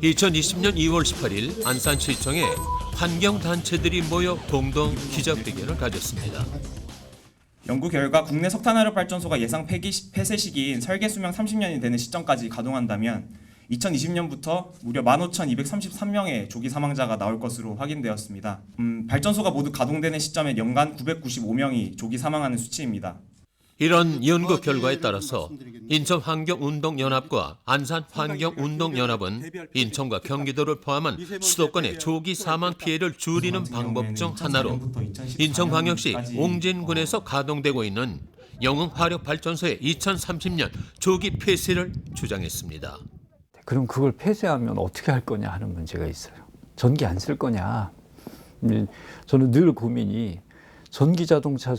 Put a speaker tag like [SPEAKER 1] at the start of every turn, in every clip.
[SPEAKER 1] 2020년 2월 18일 안산시청에 환경단체들이 모여 공동 기자회견을 가졌습니다.
[SPEAKER 2] 연구 결과 국내 석탄화력 발전소가 예상 폐쇄 시기인 설계 수명 30년이 되는 시점까지 가동한다면 2020년부터 무려 15,233명의 조기 사망자가 나올 것으로 확인되었습니다. 발전소가 모두 가동되는 시점에 연간 995명이 조기 사망하는 수치입니다.
[SPEAKER 1] 이런 연구 결과에 따라서 인천환경운동연합과 안산환경운동연합은 인천과 경기도를 포함한 수도권의 조기 사망 피해를 줄이는 방법 중 하나로 인천광역시 옹진군에서 가동되고 있는 영흥화력발전소의 2030년 조기 폐쇄를 주장했습니다.
[SPEAKER 3] 그럼 그걸 폐쇄하면 어떻게 할 거냐 하는 문제가 있어요. 전기 안 쓸 거냐. 저는 늘 고민이 전기자동차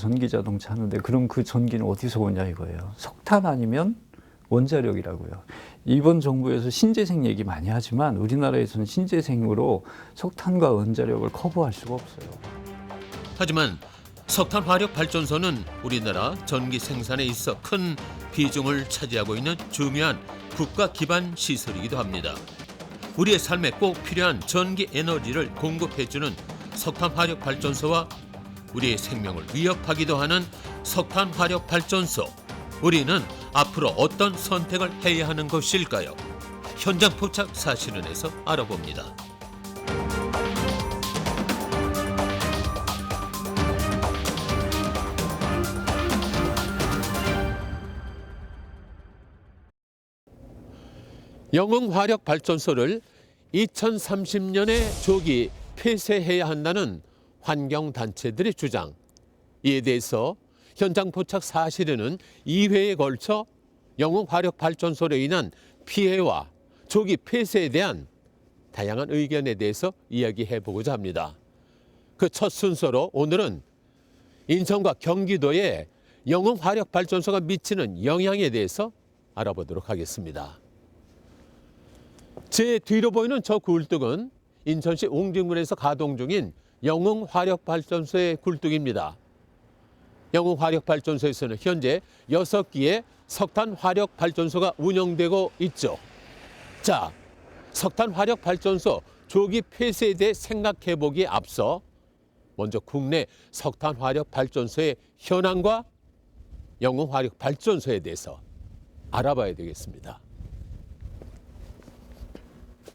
[SPEAKER 3] 하는데 그럼 그 전기는 어디서 오냐 이거예요. 석탄 아니면 원자력이라고요. 이번 정부에서 신재생 얘기 많이 하지만 우리나라에서는 신재생으로 석탄과 원자력을 커버할 수가 없어요.
[SPEAKER 1] 하지만 석탄 화력 발전소는 우리나라 전기 생산에 있어 큰 비중을 차지하고 있는 중요한 국가 기반 시설이기도 합니다. 우리의 삶에 꼭 필요한 전기 에너지를 공급해주는 석탄 화력 발전소와 우리의 생명을 위협하기도 하는 석탄 화력 발전소. 우리는 앞으로 어떤 선택을 해야 하는 것일까요? 현장 포착 사실은에서 알아봅니다. 영흥화력발전소를 2030년에 조기 폐쇄해야 한다는 환경단체들의 주장. 이에 대해서 현장 포착 사실에는 2회에 걸쳐 영흥화력발전소로 인한 피해와 조기 폐쇄에 대한 다양한 의견에 대해서 이야기해보고자 합니다. 그 첫 순서로 오늘은 인천과 경기도에 영흥화력발전소가 미치는 영향에 대해서 알아보도록 하겠습니다. 제 뒤로 보이는 저 굴뚝은 인천시 옹진군에서 가동 중인 영흥화력발전소의 굴뚝입니다. 영흥화력발전소에서는 현재 6기의 석탄화력발전소가 운영되고 있죠. 자, 석탄화력발전소 조기 폐쇄에 대해 생각해보기에 앞서 먼저 국내 석탄화력발전소의 현황과 영흥화력발전소에 대해서 알아봐야 되겠습니다.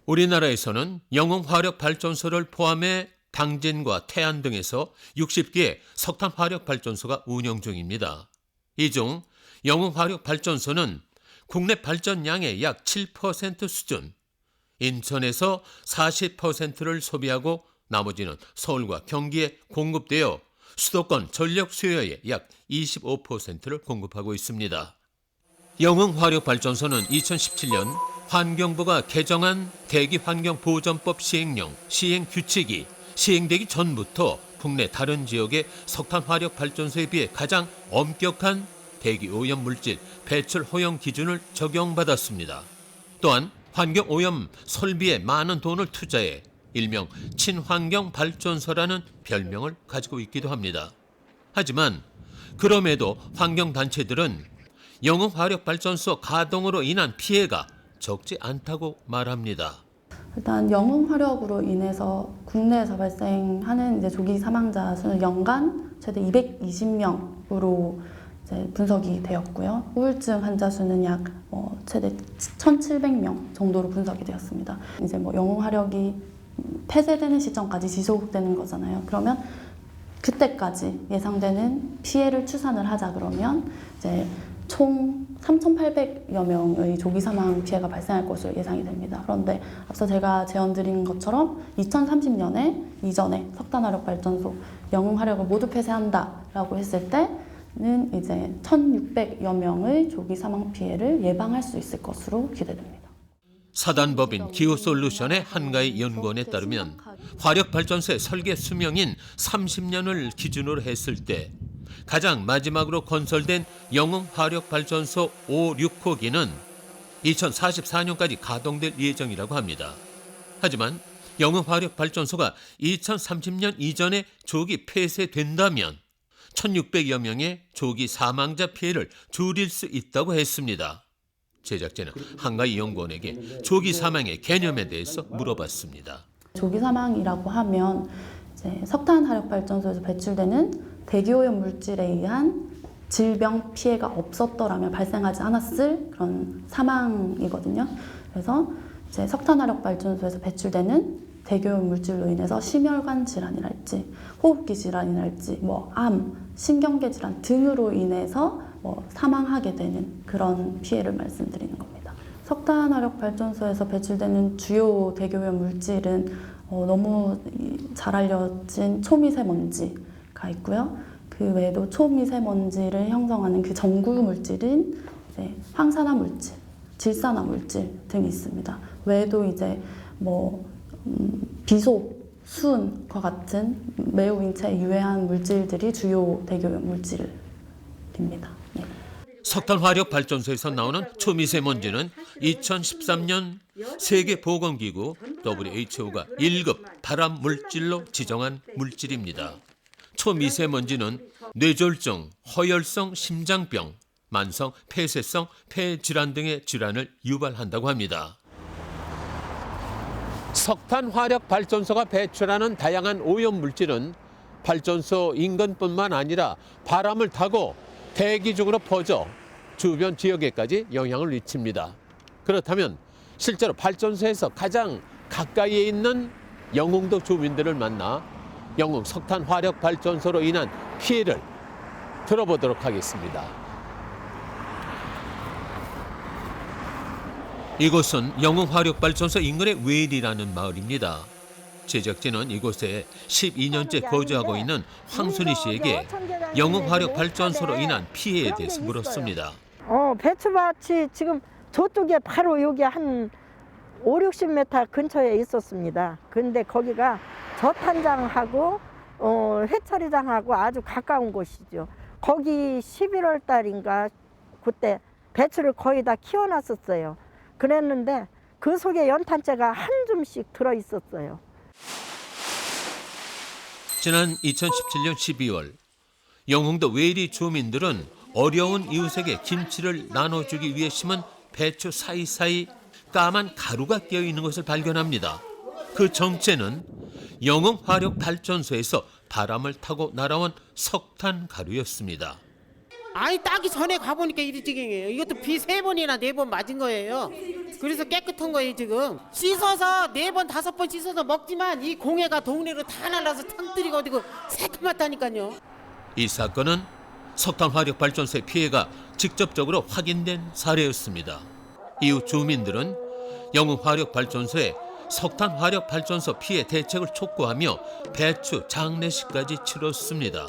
[SPEAKER 1] 우리나라에서는 영흥화력발전소를 포함해 당진과 태안 등에서 60개의 석탄화력발전소가 운영 중입니다. 이 중 영흥화력발전소는 국내 발전량의 약 7% 수준, 인천에서 40%를 소비하고 나머지는 서울과 경기에 공급되어 수도권 전력 수요의 약 25%를 공급하고 있습니다. 영흥화력발전소는 2017년 환경부가 개정한 대기환경보전법 시행령, 시행규칙이 시행되기 전부터 국내 다른 지역의 석탄화력발전소에 비해 가장 엄격한 대기오염 물질 배출 허용 기준을 적용받았습니다. 또한 환경오염 설비에 많은 돈을 투자해 일명 친환경발전소라는 별명을 가지고 있기도 합니다. 하지만 그럼에도 환경단체들은 영흥화력발전소 가동으로 인한 피해가 적지 않다고 말합니다.
[SPEAKER 4] 일단 영흥화력으로 인해서 국내에서 발생하는 이제 조기 사망자 수는 연간 최대 220명으로 이제 분석이 되었고요. 우울증 환자 수는 약 최대 1,700명 정도로 분석이 되었습니다. 이제 영흥화력이 폐쇄되는 시점까지 지속되는 거잖아요. 그러면 그때까지 예상되는 피해를 추산을 하자 그러면 이제 총 3,800여 명의 조기 사망 피해가 발생할 것으로 예상이 됩니다. 그런데 앞서 제가 제언드린 것처럼 2030년에 이전에 석탄화력 발전소, 영흥화력을 모두 폐쇄한다라고 했을 때는 이제 1,600여 명의 조기 사망 피해를 예방할 수 있을 것으로 기대됩니다.
[SPEAKER 1] 사단법인 기후솔루션의 한가희 연구원에 따르면 화력발전소의 설계 수명인 30년을 기준으로 했을 때 가장 마지막으로 건설된 영흥화력발전소 5, 6호기는 2044년까지 가동될 예정이라고 합니다. 하지만 영흥화력발전소가 2030년 이전에 조기 폐쇄된다면 1,600여 명의 조기 사망자 피해를 줄일 수 있다고 했습니다. 제작진은 한가위 연구원에게 조기 사망의 개념에 대해서 물어봤습니다.
[SPEAKER 4] 조기 사망이라고 하면 이제 석탄 화력 발전소에서 배출되는 대기오염 물질에 의한 질병 피해가 없었더라면 발생하지 않았을 그런 사망이거든요. 그래서 이제 석탄 화력 발전소에서 배출되는 대기오염 물질로 인해서 심혈관 질환이랄지 호흡기 질환이랄지 암, 신경계 질환 등으로 인해서 사망하게 되는 그런 피해를 말씀드리는 겁니다. 석탄 화력 발전소에서 배출되는 주요 대기오염 물질은 너무 잘 알려진 초미세먼지가 있고요. 그 외에도 초미세먼지를 형성하는 그 전구 물질인 이제 황산화 물질, 질산화 물질 등이 있습니다. 외에도 이제 비소, 수은과 같은 매우 인체에 유해한 물질들이 주요 대기오염 물질입니다. 네.
[SPEAKER 1] 석탄 화력 발전소에서 나오는 초미세먼지는 2013년 세계보건기구 WHO가 1급 발암 물질로 지정한 물질입니다. 초미세먼지는 뇌졸중, 허혈성 심장병, 만성 폐쇄성 폐질환 등의 질환을 유발한다고 합니다. 석탄 화력 발전소가 배출하는 다양한 오염 물질은 발전소 인근뿐만 아니라 바람을 타고 대기 중으로 퍼져 주변 지역에까지 영향을 미칩니다. 그렇다면 실제로 발전소에서 가장 가까이에 있는 영흥도 주민들을 만나 영흥 석탄 화력 발전소로 인한 피해를 들어보도록 하겠습니다. 이곳은 영흥 화력 발전소 인근의 웨일이라는 마을입니다. 제작진은 이곳에 12년째 거주하고 있는 황순희 씨에게 영흥 화력 발전소로 인한 피해에 대해서 물었습니다.
[SPEAKER 5] 배추밭이 지금 저쪽에 바로 여기 한 5, 60m 근처에 있었습니다. 근데 거기가 저탄장하고 회처리장하고 아주 가까운 곳이죠. 거기 11월 달인가 그때 배추를 거의 다 키워놨었어요. 그랬는데 그 속에 연탄재가 한 줌씩 들어있었어요.
[SPEAKER 1] 지난 2017년 12월 영흥도 웨이리 주민들은 어려운 이웃에게 김치를 나눠주기 위해 심은 배추 사이사이 까만 가루가 끼어있는 것을 발견합니다. 그 정체는 영흥 화력 발전소에서 바람을 타고 날아온 석탄 가루였습니다.
[SPEAKER 6] 아니 따기 전에 가보니까 이리 지경이에요. 이것도 비 3번이나 4번 맞은 거예요. 그래서 깨끗한 거예요 지금. 씻어서 4번 5번 씻어서 먹지만 이 공해가 동네로 다 날라서 탕들이가 어디고 새까맣다니까요.
[SPEAKER 1] 이 사건은 석탄 화력 발전소의 피해가 직접적으로 확인된 사례였습니다. 이후 주민들은 영흥 화력 발전소에 석탄 화력 발전소 피해 대책을 촉구하며 배추 장례식까지 치렀습니다.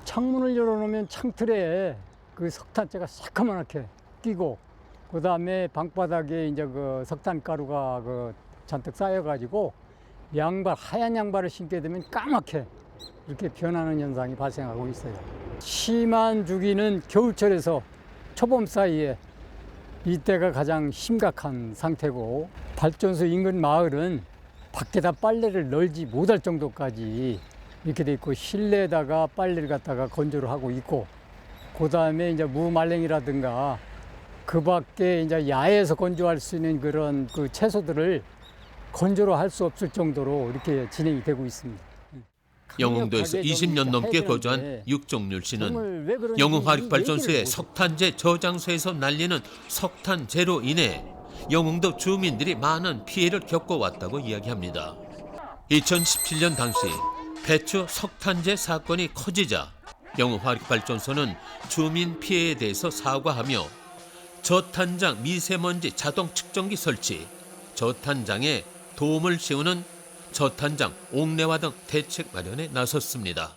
[SPEAKER 7] 창문을 열어놓으면 창틀에 그 석탄재가 새까맣게 끼고, 그 다음에 방바닥에 이제 그 석탄 가루가 그 잔뜩 쌓여가지고 양발, 하얀 양발을 신게 되면 까맣게 이렇게 변하는 현상이 발생하고 있어요. 심한 주기는 겨울철에서 초봄 사이에 이때가 가장 심각한 상태고, 발전소 인근 마을은 밖에다 빨래를 널지 못할 정도까지 이렇게 돼 있고, 실내에다가 빨래를 갖다가 건조를 하고 있고, 그 다음에 이제 무말랭이라든가 그 밖에 이제 야외에서 건조할 수 있는 그런 그 채소들을 건조를 할 수 없을 정도로 이렇게 진행이 되고 있습니다.
[SPEAKER 1] 영흥도에서 20년 넘게 거주한 육종률 씨는 영흥 화력 발전소의 석탄재 저장소에서 날리는 석탄재로 인해 영흥도 주민들이 많은 피해를 겪어왔다고 이야기합니다. 2017년 당시 배추 석탄재 사건이 커지자 영흥 화력 발전소는 주민 피해에 대해서 사과하며 저탄장 미세먼지 자동 측정기 설치, 저탄장에 도움을 씌우는 저탄장 옥내화 등 대책 마련에 나섰습니다.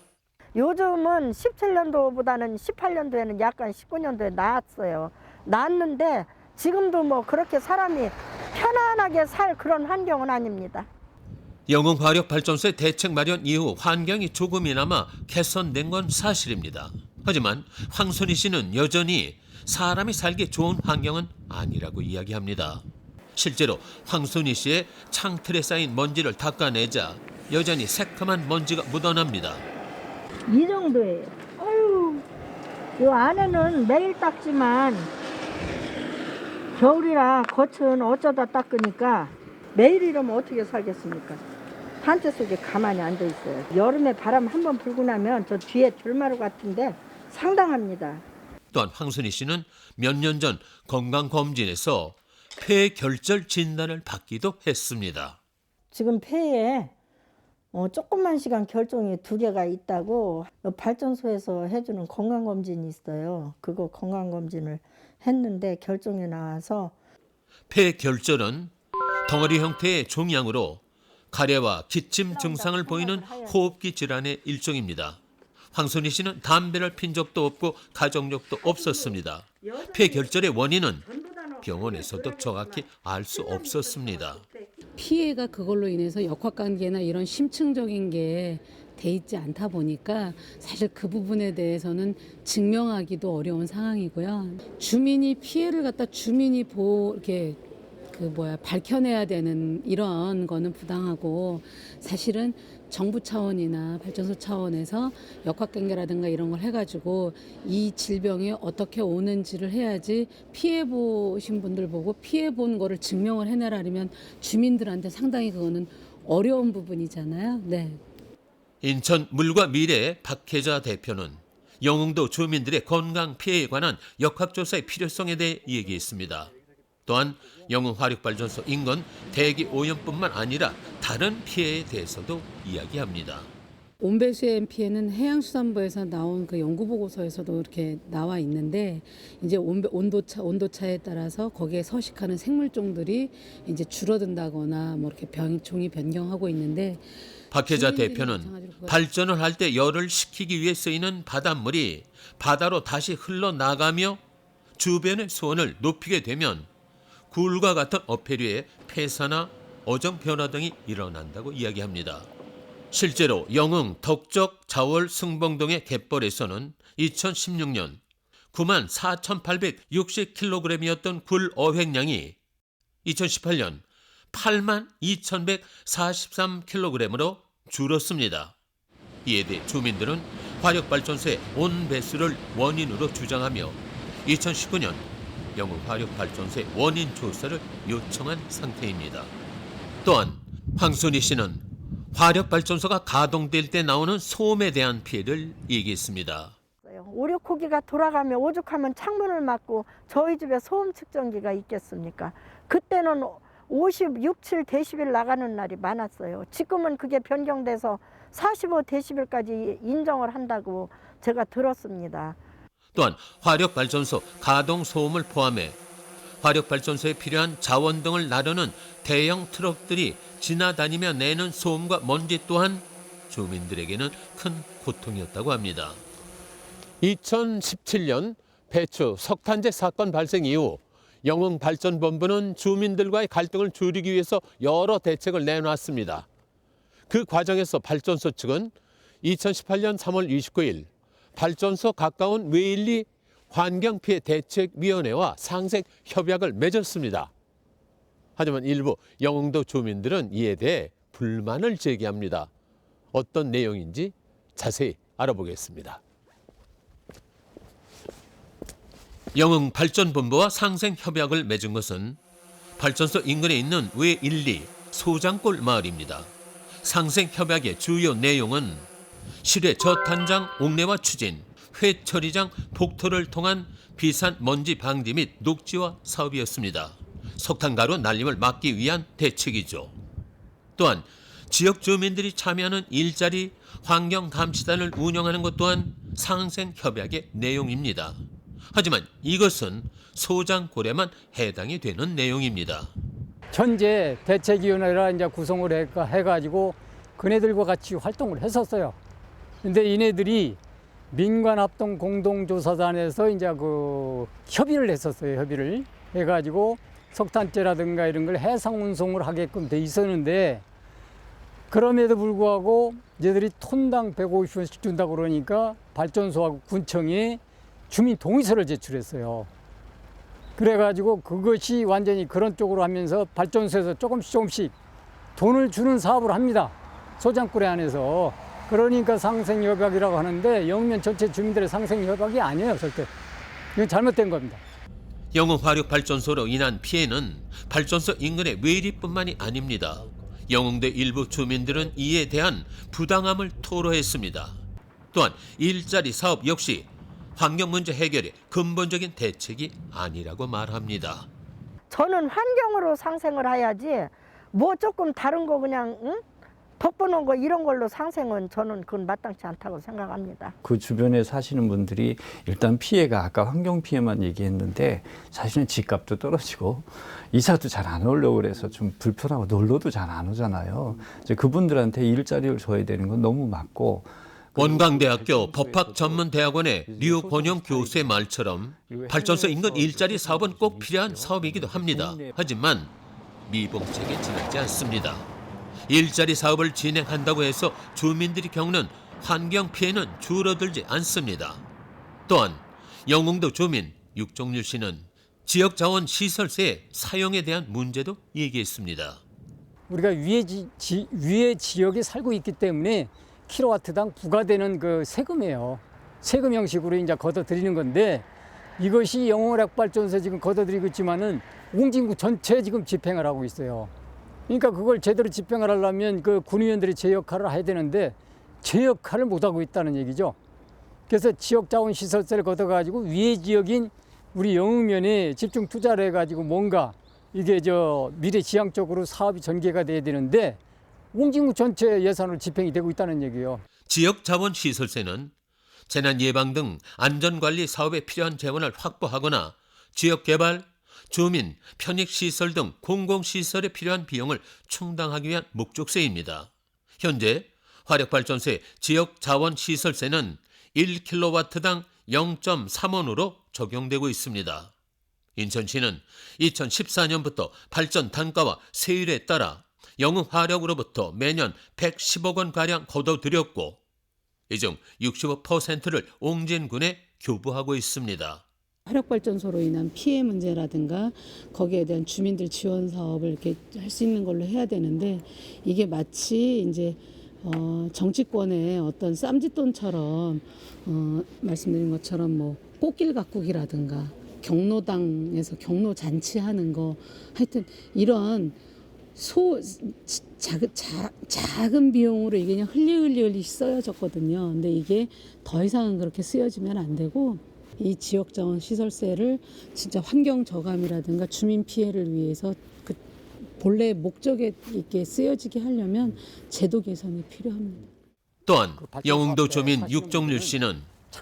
[SPEAKER 5] 요즘은 17년도보다는 18년도에는 약간 19년도에 나았어요. 나았는데 지금도 뭐 그렇게 사람이 편안하게 살 그런 환경은 아닙니다.
[SPEAKER 1] 영흥 화력 발전소의 대책 마련 이후 환경이 조금이나마 개선된 건 사실입니다. 하지만 황순희 씨는 여전히 사람이 살기 좋은 환경은 아니라고 이야기합니다. 실제로 황순희 씨의 창틀에 쌓인 먼지를 닦아내자 여전히 새카만 먼지가 묻어납니다.
[SPEAKER 5] 이 정도예요. 아유, 이 안에는 매일 닦지만 겨울이라 겉은 어쩌다 닦으니까 매일 이러면 어떻게 살겠습니까? 단체 속에 가만히 앉아 있어요. 여름에 바람 한번 불고 나면 저 뒤에 들마루 같은데 상당합니다.
[SPEAKER 1] 또한 황순희 씨는 몇 년 전 건강검진에서 폐결절 진단을 받기도 했습니다.
[SPEAKER 5] 지금 폐에 조금만 시간 결종이 2개가 있다고 발전소에서 해주는 건강검진이 있어요. 그거 건강검진을 했는데 결종이 나와서
[SPEAKER 1] 폐결절은 덩어리 형태의 종양으로 가래와 기침 증상을 보이는 호흡기 질환의 일종입니다. 황순희 씨는 담배를 핀 적도 없고 가족력도 없었습니다. 폐결절의 원인은 병원에서도 정확히 알 수 없었습니다.
[SPEAKER 8] 피해가 그걸로 인해서 역학관계나 이런 심층적인 게 돼 있지 않다 보니까 사실 그 부분에 대해서는 증명하기도 어려운 상황이고요. 주민이 피해를 갖다 주민이 이렇게 밝혀내야 되는 이런 거는 부당하고, 사실은 정부 차원이나 발전소 차원에서 역학관계라든가 이런 걸 해가지고 이 질병이 어떻게 오는지를 해야지, 피해 보신 분들 보고 피해 본 거를 증명을 해내라면 주민들한테 상당히 그거는 어려운 부분이잖아요. 네.
[SPEAKER 1] 인천 물과 미래 박혜자 대표는 영흥도 주민들의 건강 피해에 관한 역학조사의 필요성에 대해 얘기했습니다. 또한 영흥화력발전소 인근 대기 오염뿐만 아니라 다른 피해에 대해서도 이야기합니다.
[SPEAKER 8] 온배수의 피해는 해양수산부에서 나온 그 연구보고서에서도 이렇게 나와 있는데, 이제 온도차에 따라서 거기에 서식하는 생물종들이 이제 줄어든다거나 뭐 이렇게 종이 변경하고 있는데,
[SPEAKER 1] 박혜자 대표는 발전을 할 때 열을 식히기 위해 쓰이는 바닷물이 바다로 다시 흘러나가며 주변의 수온을 높이게 되면 굴과 같은 어패류의 폐사나 어정 변화 등이 일어난다고 이야기합니다. 실제로 영흥, 덕적, 자월, 승봉동의 갯벌에서는 2016년 94,860kg이었던 굴 어획량이 2018년 82,2,143kg으로 줄었습니다. 이에 대해 주민들은 화력발전소의 온배수를 원인으로 주장하며 2019년 영흥화력발전소의 원인 조사를 요청한 상태입니다. 또한 황순희 씨는 화력발전소가 가동될 때 나오는 소음에 대한 피해를 얘기했습니다.
[SPEAKER 5] 오륙호기가 돌아가면 오죽하면 창문을 막고 저희 집에 소음 측정기가 있겠습니까? 그때는 56, 7데시벨 나가는 날이 많았어요. 지금은 그게 변경돼서 45데시벨까지 인정을 한다고 제가 들었습니다.
[SPEAKER 1] 또한 화력발전소 가동 소음을 포함해 화력발전소에 필요한 자원 등을 나르는 대형 트럭들이 지나다니며 내는 소음과 먼지 또한 주민들에게는 큰 고통이었다고 합니다. 2017년 배추 석탄재 사건 발생 이후 영흥발전본부는 주민들과의 갈등을 줄이기 위해서 여러 대책을 내놨습니다. 그 과정에서 발전소 측은 2018년 3월 29일 발전소 가까운 웨일리 환경피해 대책위원회와 상생 협약을 맺었습니다. 하지만 일부 영흥도 주민들은 이에 대해 불만을 제기합니다. 어떤 내용인지 자세히 알아보겠습니다. 영흥발전본부와 상생협약을 맺은 것은 발전소 인근에 있는 웨일리 소장골 마을입니다. 상생협약의 주요 내용은 실외 저탄장 옥내화 추진, 회처리장 복토를 통한 비산 먼지 방지 및 녹지화 사업이었습니다. 석탄가루 날림을 막기 위한 대책이죠. 또한 지역 주민들이 참여하는 일자리 환경감시단을 운영하는 것 또한 상생협약의 내용입니다. 하지만 이것은 소장골에만 해당이 되는 내용입니다.
[SPEAKER 7] 현재 대책위원회라 이제 구성을 해가지고 그네들과 같이 활동을 했었어요. 근데 이네들이 민관합동 공동조사단에서 이제 그 협의를 했었어요. 협의를 해가지고 석탄재라든가 이런 걸 해상 운송을 하게끔 돼 있었는데, 그럼에도 불구하고 얘들이 톤당 150원씩 준다고 그러니까 발전소하고 군청이 주민 동의서를 제출했어요. 그래가지고 그것이 완전히 그런 쪽으로 하면서 발전소에서 조금씩 돈을 주는 사업을 합니다. 소장골에 안에서. 그러니까 상생협약이라고 하는데 영면 전체 주민들의 상생협약이 아니에요. 절대. 이건 잘못된 겁니다.
[SPEAKER 1] 영흥화력발전소로 인한 피해는 발전소 인근의 외리뿐만이 아닙니다. 영흥대 일부 주민들은 이에 대한 부당함을 토로했습니다. 또한 일자리 사업 역시 환경 문제 해결의 근본적인 대책이 아니라고 말합니다.
[SPEAKER 5] 저는 환경으로 상생을 해야지 뭐 조금 다른 거 그냥 덕보는 거 이런 걸로 상생은 저는 그건 마땅치 않다고 생각합니다.
[SPEAKER 3] 그 주변에 사시는 분들이 일단 피해가 아까 환경 피해만 얘기했는데 사실은 집값도 떨어지고 이사도 잘 안 오려고 그래서 좀 불편하고 놀러도 잘 안 오잖아요. 이제 그분들한테 일자리를 줘야 되는 건 너무 맞고
[SPEAKER 1] 원광대학교 법학전문대학원의 류권영 교수의 말처럼 발전소 인근 일자리 사업은 꼭 필요한 사업이기도 합니다. 하지만 미봉책에 지나지 않습니다. 일자리 사업을 진행한다고 해서 주민들이 겪는 환경 피해는 줄어들지 않습니다. 또한 영흥도 주민 육종률 씨는 지역자원시설세의 사용에 대한 문제도 얘기했습니다.
[SPEAKER 7] 우리가 위에 지역에 살고 있기 때문에 킬로와트당 부과되는 그 세금이에요. 세금 형식으로 이제 걷어들이는 건데 이것이 영흥화력발전소 지금 걷어들이고 있지만은 옹진구 전체에 지금 집행을 하고 있어요. 그러니까 그걸 제대로 집행을 하려면 그 군의원들이 제 역할을 해야 되는데 제 역할을 못 하고 있다는 얘기죠. 그래서 지역자원시설세를 걷어가지고 위에 지역인 우리 영흥면에 집중 투자를 해가지고 뭔가 이게 미래 지향적으로 사업이 전개가 돼야 되는데 옹진구 전체 예산으로 집행이 되고 있다는 얘기예요.
[SPEAKER 1] 지역자원시설세는 재난 예방 등 안전관리 사업에 필요한 재원을 확보하거나 지역개발, 주민, 편익시설 등 공공시설에 필요한 비용을 충당하기 위한 목적세입니다. 현재 화력발전소의 지역자원시설세는 1kW당 0.3원으로 적용되고 있습니다. 인천시는 2014년부터 발전 단가와 세율에 따라 영흥화력으로부터 매년 110억 원가량 걷어들였고 이 중 65%를 옹진군에 교부하고 있습니다.
[SPEAKER 8] 화력발전소로 인한 피해 문제라든가 거기에 대한 주민들 지원 사업을 이렇게 할 수 있는 걸로 해야 되는데 이게 마치 이제 정치권의 어떤 쌈짓돈처럼 말씀드린 것처럼 뭐 꽃길 가꾸기라든가 경로당에서 경로 잔치하는 거 하여튼 이런 작은 비용으로 이게 그냥 흘리 쓰여졌거든요. 근데 이게 더 이상은 그렇게 쓰여지면 안 되고 이 지역자원 시설세를 진짜 환경 저감이라든가 주민 피해를 위해서 그 본래 목적에 있게 쓰여지게 하려면 제도 개선이 필요합니다.
[SPEAKER 1] 또한 영흥도 주민 육종률 씨는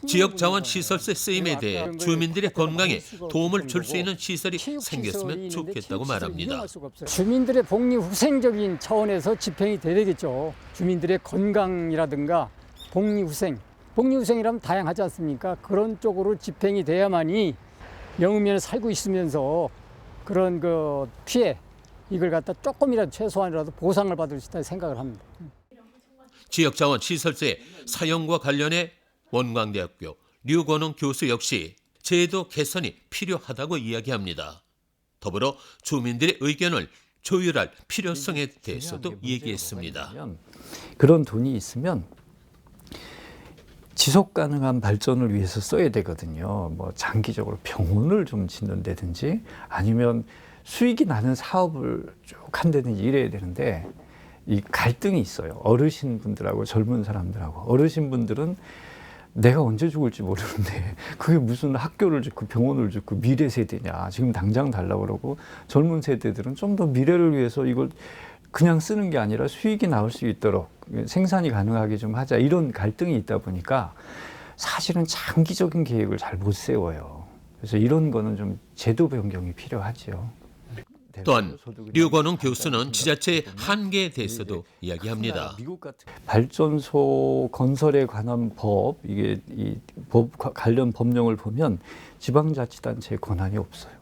[SPEAKER 1] 지역자원시설세 쓰임에 대해 주민들의 건강에 도움을 줄 수 있는 시설이 생겼으면 좋겠다고 말합니다.
[SPEAKER 7] 주민들의 복리 후생적인 차원에서 집행이 돼야 되겠죠. 주민들의 건강이라든가 복리후생이라면 다양하지 않습니까? 그런 쪽으로 집행이 돼야만이 영흥면에 살고 있으면서 그런 그 피해 이걸 갖다 조금이라도 최소한이라도 보상을 받을 수 있다고 생각을 합니다.
[SPEAKER 1] 지역자원시설세 사용과 관련해 원광대학교 류권홍 교수 역시 제도 개선이 필요하다고 이야기합니다. 더불어 주민들의 의견을 조율할 필요성에 대해서도 얘기했습니다.
[SPEAKER 3] 그런 돈이 있으면 지속 가능한 발전을 위해서 써야 되거든요. 뭐 장기적으로 병원을 좀 짓는다든지 아니면 수익이 나는 사업을 쭉 한다든지 이래야 되는데 이 갈등이 있어요. 어르신분들하고 젊은 사람들하고. 어르신분들은 내가 언제 죽을지 모르는데 그게 무슨 학교를 짓고 병원을 짓고 미래 세대냐. 지금 당장 달라고 그러고 젊은 세대들은 좀 더 미래를 위해서 이걸 그냥 쓰는 게 아니라 수익이 나올 수 있도록 생산이 가능하게 좀 하자. 이런 갈등이 있다 보니까 사실은 장기적인 계획을 잘 못 세워요. 그래서 이런 거는 좀 제도 변경이 필요하죠.
[SPEAKER 1] 또한 류권홍 교수는 지자체의 한계에 대해서도 이야기합니다.
[SPEAKER 3] 발전소 건설에 관한 법, 이게 이 법 관련 법령을 보면 지방자치단체의 권한이 없어요.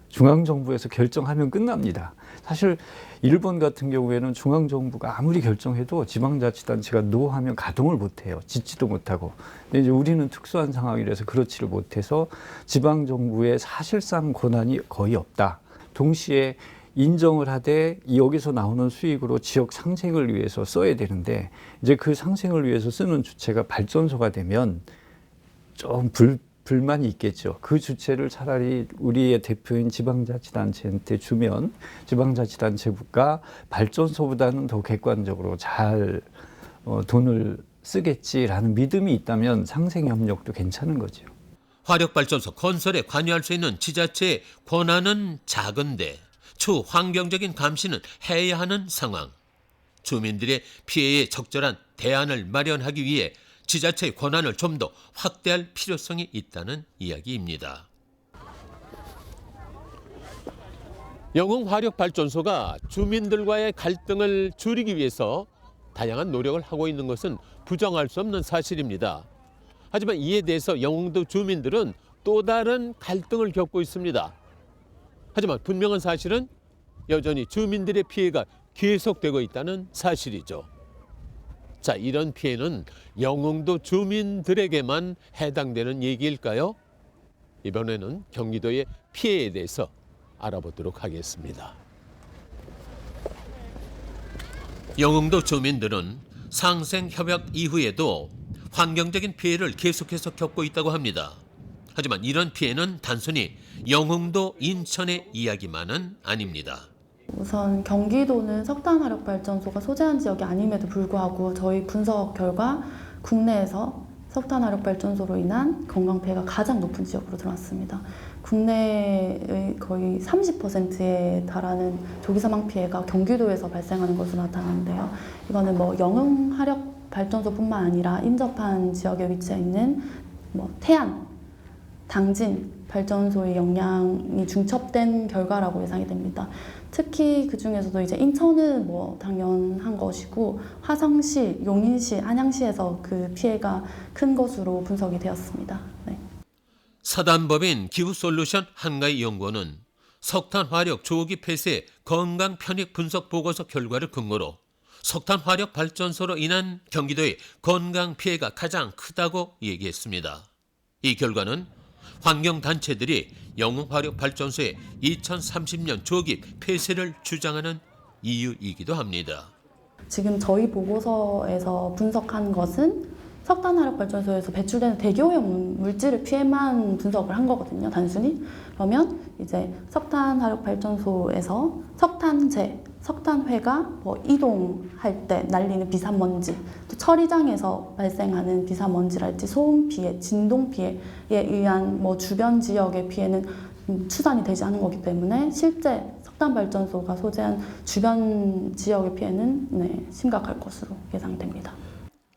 [SPEAKER 3] 중앙정부에서 결정하면 끝납니다. 사실 일본 같은 경우에는 중앙정부가 아무리 결정해도 지방자치단체가 노하면 가동을 못해요. 짓지도 못하고. 근데 이제 우리는 특수한 상황이라서 그렇지를 못해서 지방정부의 사실상 권한이 거의 없다. 동시에 인정을 하되 여기서 나오는 수익으로 지역 상생을 위해서 써야 되는데 이제 그 상생을 위해서 쓰는 주체가 발전소가 되면 좀 불만이 있겠죠. 그 주체를 차라리 우리의 대표인 지방자치단체한테 주면 지방자치단체가 발전소보다는 더 객관적으로 잘 돈을 쓰겠지라는 믿음이 있다면 상생협력도 괜찮은 거죠.
[SPEAKER 1] 화력발전소 건설에 관여할 수 있는 지자체의 권한은 작은데 추후 환경적인 감시는 해야 하는 상황. 주민들의 피해에 적절한 대안을 마련하기 위해 지자체의 권한을 좀 더 확대할 필요성이 있다는 이야기입니다. 영흥화력발전소가 주민들과의 갈등을 줄이기 위해서 다양한 노력을 하고 있는 것은 부정할 수 없는 사실입니다. 하지만 이에 대해서 영흥도 주민들은 또 다른 갈등을 겪고 있습니다. 하지만 분명한 사실은 여전히 주민들의 피해가 계속되고 있다는 사실이죠. 자, 이런 피해는 영흥도 주민들에게만 해당되는 얘기일까요? 이번에는 경기도의 피해에 대해서 알아보도록 하겠습니다. 영흥도 주민들은 상생협약 이후에도 환경적인 피해를 계속해서 겪고 있다고 합니다. 하지만 이런 피해는 단순히 영흥도 인천의 이야기만은 아닙니다.
[SPEAKER 4] 우선 경기도는 석탄화력발전소가 소재한 지역이 아님에도 불구하고 저희 분석 결과 국내에서 석탄화력발전소로 인한 건강피해가 가장 높은 지역으로 들어왔습니다. 국내의 거의 30%에 달하는 조기사망 피해가 경기도에서 발생하는 것으로 나타나는데요. 이거는 영흥화력발전소뿐만 아니라 인접한 지역에 위치해 있는 태안, 당진 발전소의 영향이 중첩된 결과라고 예상이 됩니다. 특히 그 중에서도 이제 인천은 당연한 것이고 화성시, 용인시, 안양시에서 그 피해가 큰 것으로 분석이 되었습니다. 네.
[SPEAKER 1] 사단법인 기후솔루션 한가위 연구원은 석탄화력 조기 폐쇄 건강 편익 분석 보고서 결과를 근거로 석탄화력 발전소로 인한 경기도의 건강 피해가 가장 크다고 얘기했습니다. 이 결과는 환경단체들이 영흥화력발전소의 2030년 조기 폐쇄를 주장하는 이유이기도 합니다.
[SPEAKER 4] 지금 저희 보고서에서 분석한 것은 석탄화력발전소에서 배출되는 대기오염 물질을 피해만 분석을 한 거거든요, 단순히. 그러면 이제 석탄화력발전소에서 석탄재, 석탄회가 이동할 때 날리는 비산먼지, 또 처리장에서 발생하는 비산먼지랄지 소음 피해, 진동 피해에 의한 주변 지역의 피해는 추산이 되지 않은 거기 때문에 실제 석탄발전소가 소재한 주변 지역의 피해는 심각할 것으로 예상됩니다.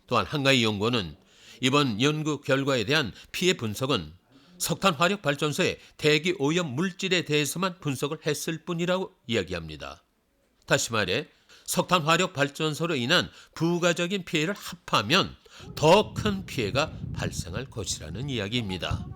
[SPEAKER 1] 또한 한가위 연구원은 이번 연구 결과에 대한 피해 분석은 석탄화력발전소의 대기 오염 물질에 대해서만 분석을 했을 뿐이라고 이야기합니다. 다시 말해 석탄화력발전소로 인한 부가적인 피해를 합하면 더 큰 피해가 발생할 것이라는 이야기입니다.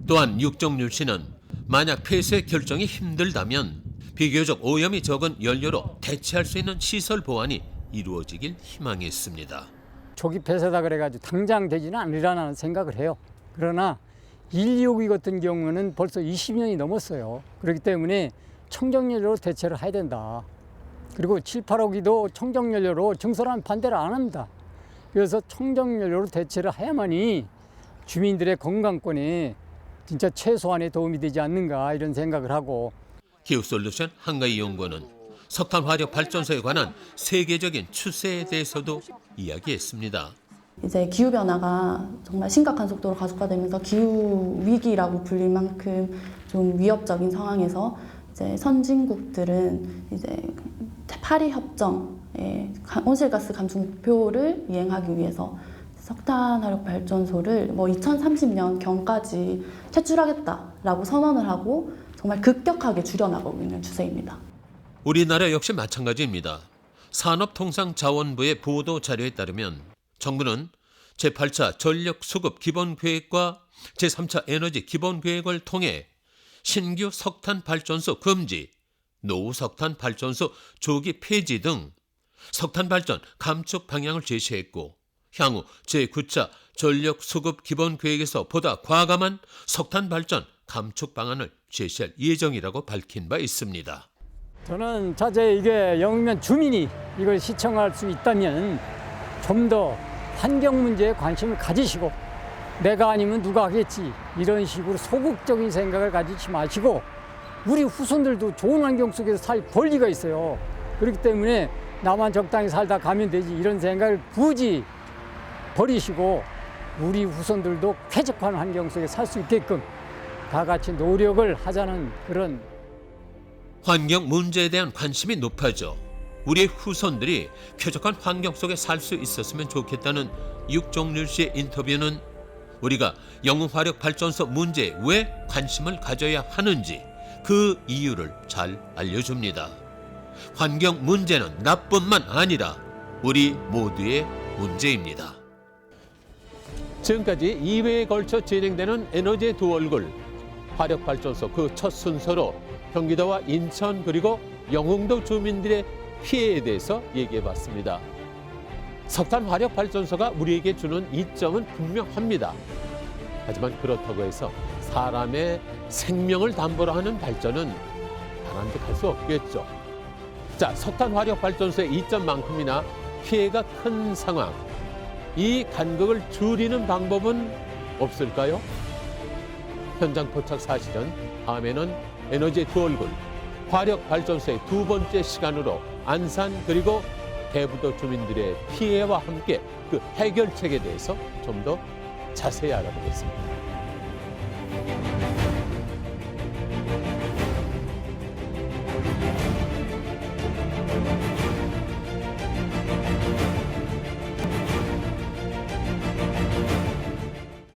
[SPEAKER 1] 또한 육정률 씨는 만약 폐쇄 결정이 힘들다면 비교적 오염이 적은 연료로 대체할 수 있는 시설 보완이 이루어지길 희망했습니다.
[SPEAKER 7] 조기 폐쇄다 그래가지고 당장 되지는 않으리라는 생각을 해요. 그러나 126위 같은 경우는 벌써 20년이 넘었어요. 그렇기 때문에 청정연료로 대체를 해야 된다. 그리고 7, 8호기도 청정연료로 증설하면 반대를 안 합니다. 그래서 청정연료로 대체를 해야만이 주민들의 건강권에 진짜 최소한의 도움이 되지 않는가 이런 생각을 하고.
[SPEAKER 1] 기후솔루션 한가위 연구원은 석탄화력발전소에 관한 세계적인 추세에 대해서도 이야기했습니다.
[SPEAKER 4] 이제 기후변화가 정말 심각한 속도로 가속화되면서 기후위기라고 불릴 만큼 좀 위협적인 상황에서 이제 선진국들은 이제 파리 협정의 온실가스 감축 목표를 이행하기 위해서 석탄화력 발전소를 2030년 경까지 퇴출하겠다라고 선언을 하고 정말 급격하게 줄여나가고 있는 추세입니다.
[SPEAKER 1] 우리나라 역시 마찬가지입니다. 산업통상자원부의 보도 자료에 따르면 정부는 제8차 전력수급 기본계획과 제3차 에너지 기본계획을 통해 신규 석탄발전소 금지, 노후석탄발전소 조기 폐지 등 석탄발전 감축 방향을 제시했고 향후 제9차 전력수급 기본계획에서 보다 과감한 석탄발전 감축 방안을 제시할 예정이라고 밝힌 바 있습니다.
[SPEAKER 7] 저는 자제 이게 영면 주민이 이걸 시청할 수 있다면 좀 더 환경 문제에 관심을 가지시고 내가 아니면 누가 하겠지 이런 식으로 소극적인 생각을 가지지 마시고 우리 후손들도 좋은 환경 속에서 살 권리가 있어요. 그렇기 때문에 나만 적당히 살다 가면 되지 이런 생각을 굳이 버리시고 우리 후손들도 쾌적한 환경 속에 살 수 있게끔 다 같이 노력을 하자는 그런
[SPEAKER 1] 환경 문제에 대한 관심이 높아져 우리의 후손들이 쾌적한 환경 속에 살 수 있었으면 좋겠다는 육종률 씨의 인터뷰는 우리가 영웅화력 발전소 문제에 왜 관심을 가져야 하는지 그 이유를 잘 알려줍니다. 환경 문제는 나뿐만 아니라 우리 모두의 문제입니다. 지금까지 2회에 걸쳐 진행되는 에너지의 두 얼굴 화력발전소 그 첫 순서로 경기도와 인천 그리고 영흥도 주민들의 피해에 대해서 얘기해봤습니다. 석탄 화력발전소가 우리에게 주는 이점은 분명합니다. 하지만 그렇다고 해서 사람의 생명을 담보로 하는 발전은 바람직할 수 없겠죠. 자, 석탄 화력발전소의 이점만큼이나 피해가 큰 상황. 이 간극을 줄이는 방법은 없을까요? 현장 포착 사실은 다음에는 에너지의 두 얼굴, 화력발전소의 두 번째 시간으로 안산 그리고 대부도 주민들의 피해와 함께 그 해결책에 대해서 좀 더 자세히 알아보겠습니다.